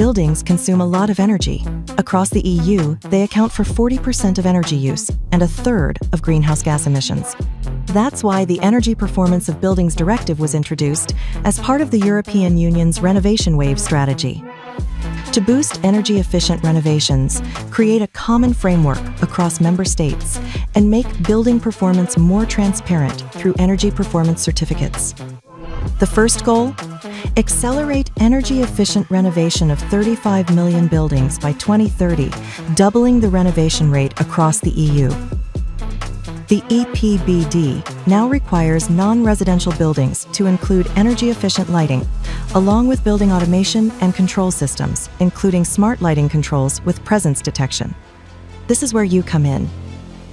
Buildings consume a lot of energy. Across the EU, they account for 40% of energy use and a third of greenhouse gas emissions. That's why the Energy Performance of Buildings Directive was introduced as part of the European Union's Renovation Wave strategy. To boost energy-efficient renovations, create a common framework across member states, and make building performance more transparent through energy performance certificates. The first goal? Accelerate energy-efficient renovation of 35 million buildings by 2030, doubling the renovation rate across the EU. The EPBD now requires non-residential buildings to include energy-efficient lighting, along with building automation and control systems, including smart lighting controls with presence detection. This is where you come in.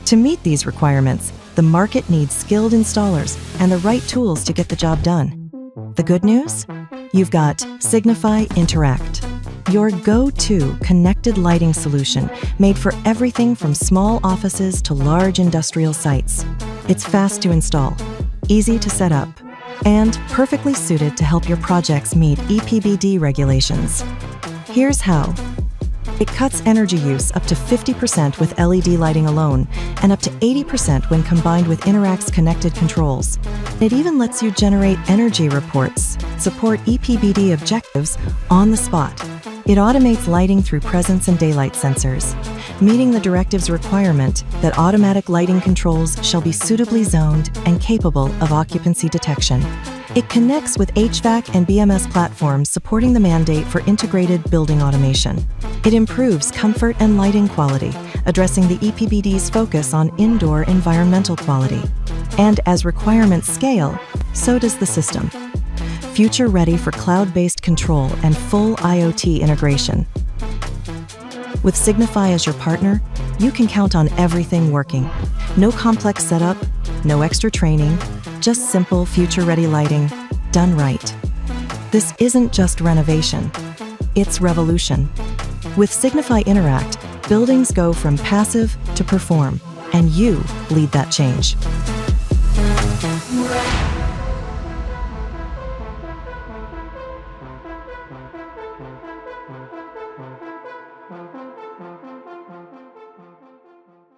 To meet these requirements, the market needs skilled installers and the right tools to get the job done. The good news? You've got Signify Interact, your go-to connected lighting solution made for everything from small offices to large industrial sites. It's fast to install, easy to set up, and perfectly suited to help your projects meet EPBD regulations. Here's how. It cuts energy use up to 50% with LED lighting alone, and up to 80% when combined with Interact's connected controls. It even lets you generate energy reports, support EPBD objectives on the spot. It automates lighting through presence and daylight sensors, meeting the directive's requirement that automatic lighting controls shall be suitably zoned and capable of occupancy detection. It connects with HVAC and BMS platforms supporting the mandate for integrated building automation. It improves comfort and lighting quality, addressing the EPBD's focus on indoor environmental quality. And as requirements scale, so does the system. Future-ready for cloud-based control and full IoT integration. With Signify as your partner, you can count on everything working. No complex setup, no extra training, just simple future-ready lighting, done right. This isn't just renovation, it's revolution. With Signify Interact, buildings go from passive to perform, and you lead that change.